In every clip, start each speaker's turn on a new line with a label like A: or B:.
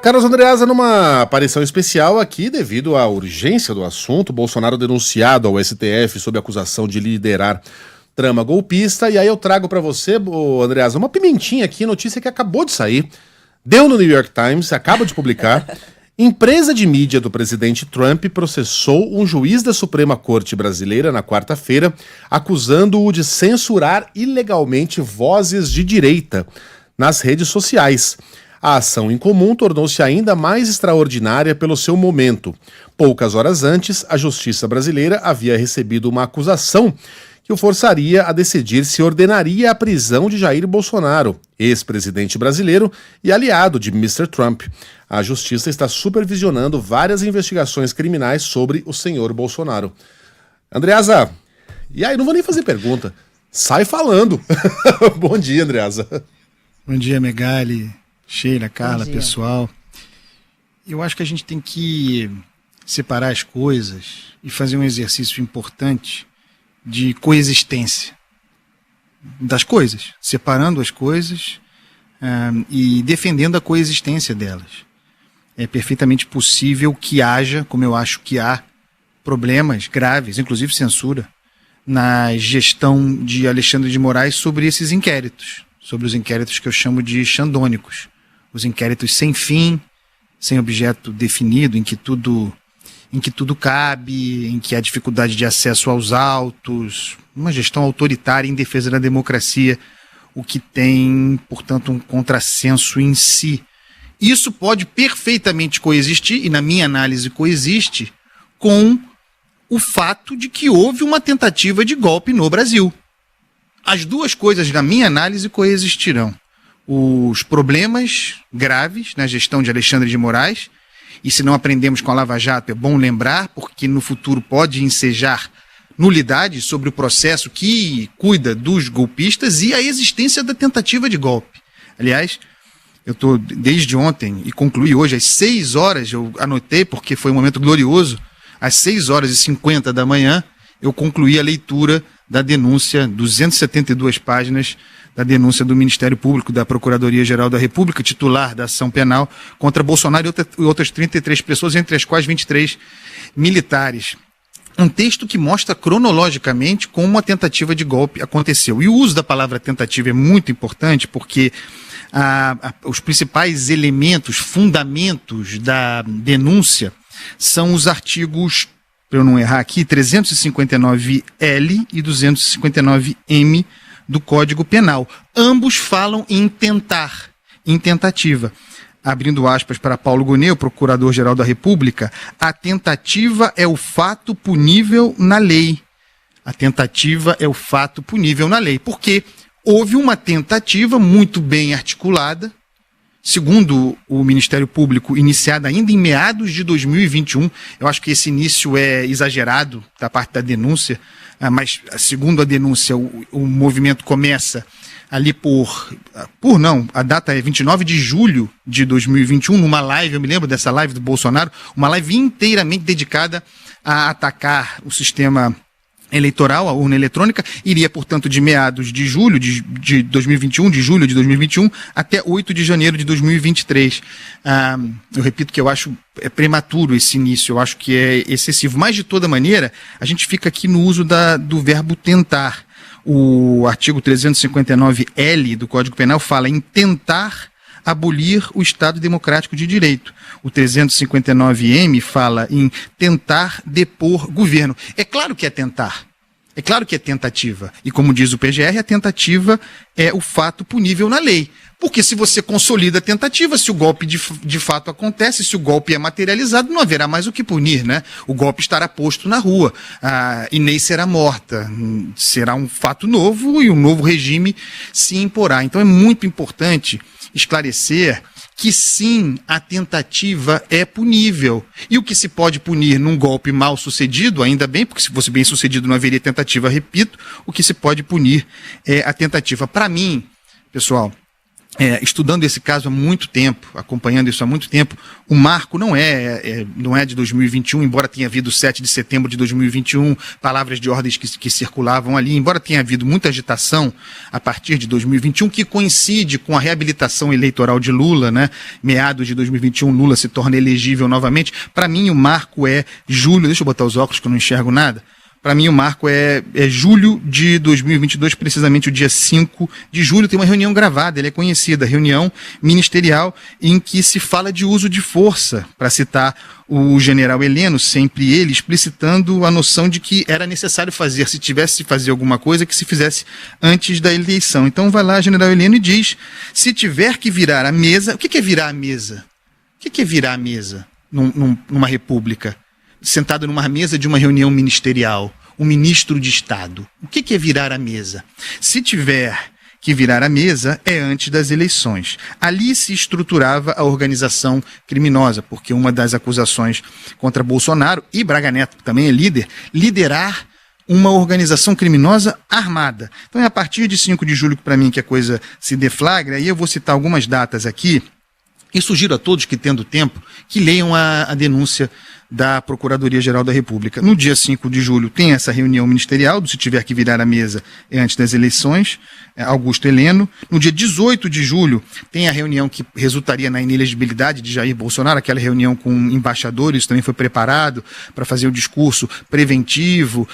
A: Carlos Andreasa, numa aparição especial aqui, devido à urgência do assunto, Bolsonaro denunciado ao STF sob acusação de liderar trama golpista. E aí eu trago para você, Andreasa, uma pimentinha aqui, notícia que acabou de sair, deu no New York Times, acaba de publicar. Empresa de mídia do presidente Trump processou um juiz da Suprema Corte brasileira na quarta-feira, acusando-o de censurar ilegalmente vozes de direita nas redes sociais. A ação em comum tornou-se ainda mais extraordinária pelo seu momento. Poucas horas antes, a Justiça brasileira havia recebido uma acusação que o forçaria a decidir se ordenaria a prisão de Jair Bolsonaro, ex-presidente brasileiro e aliado de Mr. Trump. A Justiça está supervisionando várias investigações criminais sobre o senhor Bolsonaro. Andreasa, e aí, não vou nem fazer pergunta, sai falando. Bom dia, Andreasa.
B: Bom dia, Megali, Sheila, Carla, pessoal. Eu acho que a gente tem que separar as coisas e fazer um exercício importante de coexistência das coisas, separando as coisas e defendendo a coexistência delas. É perfeitamente possível que haja, como eu acho que há, problemas graves, inclusive censura, na gestão de Alexandre de Moraes sobre esses inquéritos, sobre os inquéritos que eu chamo de xandônicos, os inquéritos sem fim, sem objeto definido, em que tudo cabe, em que há dificuldade de acesso aos autos, uma gestão autoritária em defesa da democracia, o que tem, portanto, um contrassenso em si. Isso pode perfeitamente coexistir, e na minha análise coexiste, com o fato de que houve uma tentativa de golpe no Brasil. As duas coisas, na minha análise, coexistirão. Os problemas graves na gestão de Alexandre de Moraes, e se não aprendemos com a Lava Jato, é bom lembrar, porque no futuro pode ensejar nulidade sobre o processo que cuida dos golpistas e a existência da tentativa de golpe. Aliás, eu estou desde ontem e concluí hoje às 6 horas, eu anotei porque foi um momento glorioso, às 6h50 da manhã, eu concluí a leitura da denúncia, 272 páginas, da denúncia do Ministério Público, da Procuradoria-Geral da República, titular da ação penal contra Bolsonaro e outras 33 pessoas, entre as quais 23 militares. Um texto que mostra cronologicamente como a tentativa de golpe aconteceu. E o uso da palavra tentativa é muito importante porque os principais elementos, fundamentos da denúncia são os artigos, para eu não errar aqui, 359L e 259M do Código Penal. Ambos falam em tentar, em tentativa. Abrindo aspas para Paulo Gonet, o Procurador-Geral da República, a tentativa é o fato punível na lei. A tentativa é o fato punível na lei. Porque houve uma tentativa muito bem articulada, segundo o Ministério Público, iniciada ainda em meados de 2021. Eu acho que esse início é exagerado da parte da denúncia, mas segundo a denúncia, o movimento começa ali a data é 29 de julho de 2021, numa live, eu me lembro dessa live do Bolsonaro, uma live inteiramente dedicada a atacar o sistema eleitoral, a urna eletrônica, iria, portanto, de meados de julho de 2021, de julho de 2021, até 8 de janeiro de 2023. Eu repito que eu acho prematuro esse início, eu acho que é excessivo. Mas, de toda maneira, a gente fica aqui no uso do verbo tentar. O artigo 359L do Código Penal fala em tentar abolir o Estado Democrático de Direito. O 359M fala em tentar depor governo. É claro que é tentar. É claro que é tentativa. E como diz o PGR, a tentativa é o fato punível na lei. Porque se você consolida a tentativa, se o golpe de fato acontece, se o golpe é materializado, não haverá mais o que punir, né? O golpe estará posto na rua. A Inês será morta. Será um fato novo e um novo regime se imporá. Então é muito importante esclarecer que sim, a tentativa é punível. E o que se pode punir num golpe mal sucedido, ainda bem, porque se fosse bem sucedido não haveria tentativa, repito, o que se pode punir é a tentativa. Para mim, pessoal, estudando esse caso há muito tempo, acompanhando isso há muito tempo, o marco não é de 2021, embora tenha havido 7 de setembro de 2021, palavras de ordens que circulavam ali, embora tenha havido muita agitação a partir de 2021, que coincide com a reabilitação eleitoral de Lula, né? Meados de 2021, Lula se torna elegível novamente. Para mim, o marco é julho, deixa eu botar os óculos que eu não enxergo nada. Para mim, o marco é julho de 2022, precisamente o dia 5 de julho, tem uma reunião gravada, ela é conhecida, reunião ministerial em que se fala de uso de força, para citar o general Heleno, sempre ele explicitando a noção de que era necessário fazer, se tivesse de fazer alguma coisa, que se fizesse antes da eleição. Então vai lá, general Heleno, e diz, se tiver que virar a mesa, o que é virar a mesa? O que é virar a mesa numa república? Sentado numa mesa de uma reunião ministerial, o ministro de Estado. O que é virar a mesa? Se tiver que virar a mesa, é antes das eleições. Ali se estruturava a organização criminosa, porque uma das acusações contra Bolsonaro, e Braga Neto também é líder, liderar uma organização criminosa armada. Então é a partir de 5 de julho, para mim, que a coisa se deflagra, e eu vou citar algumas datas aqui, e sugiro a todos que, tendo tempo, que leiam a denúncia da Procuradoria-Geral da República. No dia 5 de julho tem essa reunião ministerial, do se tiver que virar a mesa antes das eleições, Augusto Heleno. No dia 18 de julho tem a reunião que resultaria na inelegibilidade de Jair Bolsonaro, aquela reunião com embaixadores, também foi preparado para fazer o discurso preventivo,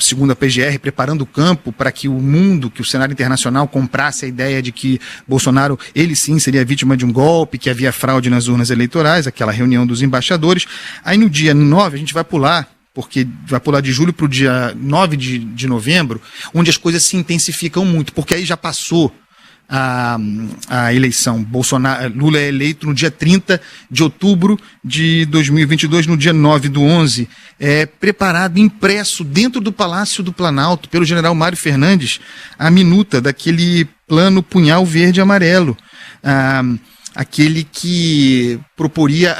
B: segundo a PGR, preparando o campo para que o mundo, que o cenário internacional comprasse a ideia de que Bolsonaro, ele sim, seria vítima de um golpe, que havia fraude nas urnas eleitorais, aquela reunião dos embaixadores. Aí no dia 9 a gente vai pular, porque vai pular de julho para o dia 9 de novembro, onde as coisas se intensificam muito, porque aí já passou a eleição. Lula é eleito no dia 30 de outubro de 2022, no dia 9/11, preparado, impresso dentro do Palácio do Planalto, pelo general Mário Fernandes, a minuta daquele plano punhal verde e amarelo, aquele que proporia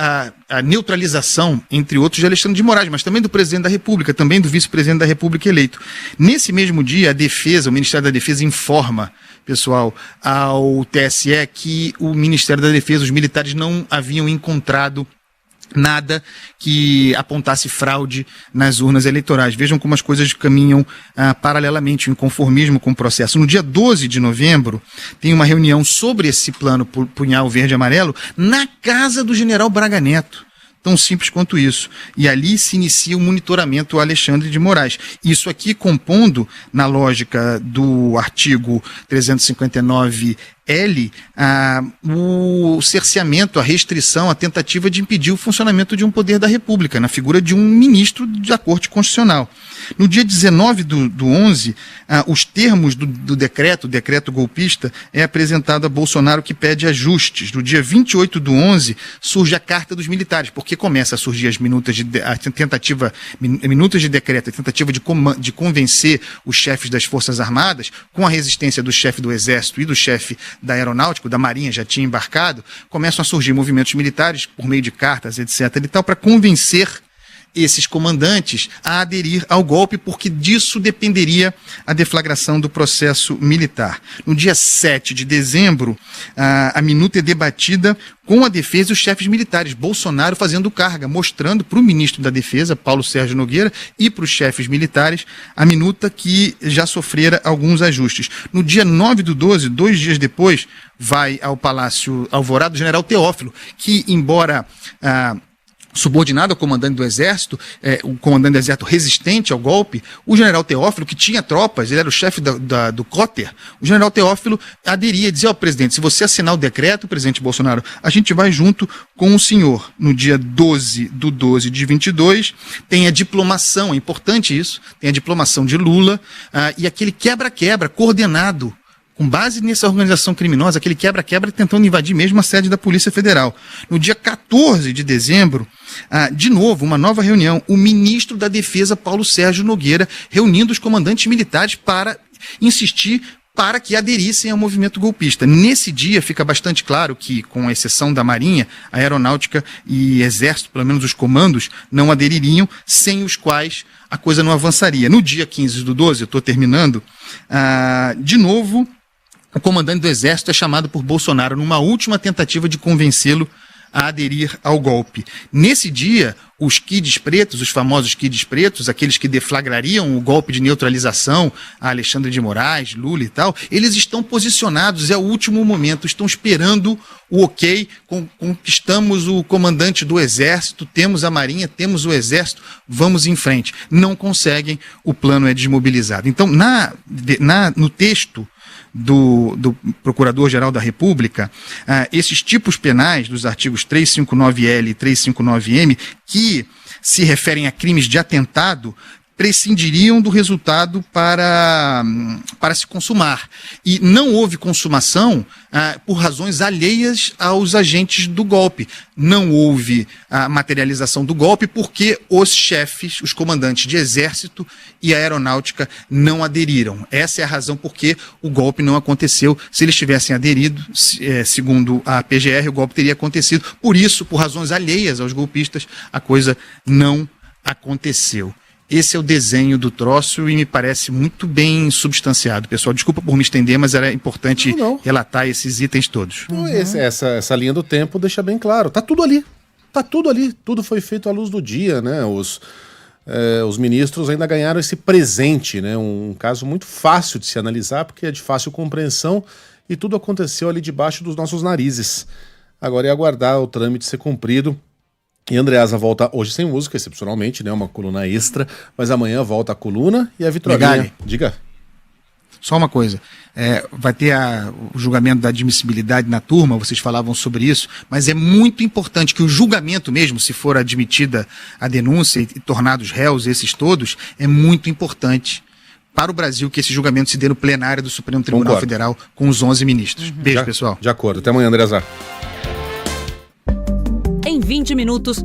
B: a neutralização, entre outros, de Alexandre de Moraes, mas também do presidente da República, também do vice-presidente da República eleito. Nesse mesmo dia, a Defesa, o Ministério da Defesa informa, pessoal, ao TSE que o Ministério da Defesa, os militares, não haviam encontrado nada que apontasse fraude nas urnas eleitorais. Vejam como as coisas caminham paralelamente, o inconformismo com o processo. No dia 12 de novembro, tem uma reunião sobre esse plano punhal verde e amarelo na casa do general Braga Neto. Tão simples quanto isso. E ali se inicia o monitoramento ao Alexandre de Moraes. Isso aqui compondo, na lógica do artigo 359L, o cerceamento, a restrição, a tentativa de impedir o funcionamento de um poder da República, na figura de um ministro da Corte Constitucional. No dia 19 do 11, os termos do decreto, o decreto golpista, é apresentado a Bolsonaro, que pede ajustes. No dia 28 do 11, surge a Carta dos Militares, porque começa a surgir as minutas de decreto, a tentativa de convencer os chefes das Forças Armadas, com a resistência do chefe do Exército e do chefe da Aeronáutica, da Marinha, já tinha embarcado, começam a surgir movimentos militares, por meio de cartas, etc. e tal, para convencer esses comandantes a aderir ao golpe, porque disso dependeria a deflagração do processo militar. No dia 7 de dezembro, a minuta é debatida com a defesa e os chefes militares, Bolsonaro fazendo carga, mostrando para o ministro da Defesa, Paulo Sérgio Nogueira, e para os chefes militares, a minuta que já sofrera alguns ajustes. No dia 9 do 12, 2 dias depois, vai ao Palácio Alvorada o general Teófilo, que, embora subordinado ao comandante do Exército, o comandante do Exército resistente ao golpe, o general Teófilo, que tinha tropas, ele era o chefe do Cotter, o general Teófilo aderia e dizia ao presidente, se você assinar o decreto, presidente Bolsonaro, a gente vai junto com o senhor. No dia 12 do 12 de 22, tem a diplomação, é importante isso, tem a diplomação de Lula, e aquele quebra-quebra coordenado, com base nessa organização criminosa, aquele quebra-quebra tentando invadir mesmo a sede da Polícia Federal. No dia 14 de dezembro, de novo, uma nova reunião, o ministro da Defesa, Paulo Sérgio Nogueira, reunindo os comandantes militares para insistir para que aderissem ao movimento golpista. Nesse dia fica bastante claro que, com exceção da Marinha, a Aeronáutica e Exército, pelo menos os comandos, não adeririam, sem os quais a coisa não avançaria. No dia 15 do 12, eu estou terminando, de novo, o comandante do Exército é chamado por Bolsonaro numa última tentativa de convencê-lo a aderir ao golpe. Nesse dia, os kids pretos, os famosos kids pretos, aqueles que deflagrariam o golpe de neutralização a Alexandre de Moraes, Lula e tal, eles estão posicionados, é o último momento, estão esperando o ok, conquistamos o comandante do Exército, temos a Marinha, temos o Exército, vamos em frente. Não conseguem, o plano é desmobilizado. Então, no texto do Procurador-Geral da República, esses tipos penais dos artigos 359L e 359M, que se referem a crimes de atentado, prescindiriam do resultado para se consumar. E não houve consumação por razões alheias aos agentes do golpe. Não houve a materialização do golpe porque os chefes, os comandantes de exército e aeronáutica não aderiram. Essa é a razão por que o golpe não aconteceu. Se eles tivessem aderido, segundo a PGR, o golpe teria acontecido. Por isso, por razões alheias aos golpistas, a coisa não aconteceu. Esse é o desenho do troço e me parece muito bem substanciado. Pessoal, desculpa por me estender, mas era importante relatar esses itens todos.
A: Essa linha do tempo deixa bem claro. Tá tudo ali. Tá tudo ali. Tudo foi feito à luz do dia, né? Os ministros ainda ganharam esse presente, né? Um caso muito fácil de se analisar, porque é de fácil compreensão e tudo aconteceu ali debaixo dos nossos narizes. Agora é aguardar o trâmite ser cumprido. E Andreasa volta hoje sem música, excepcionalmente, né? Uma coluna extra, mas amanhã volta a coluna e a vitrolinha. Diga.
B: Só uma coisa, vai ter o julgamento da admissibilidade na turma, vocês falavam sobre isso, mas é muito importante que o julgamento mesmo, se for admitida a denúncia e tornados réus esses todos, é muito importante para o Brasil que esse julgamento se dê no plenário do Supremo Tribunal Federal com os 11 ministros. Beijo, pessoal.
A: De acordo. Até amanhã, Andreasa.
C: Em 20 minutos,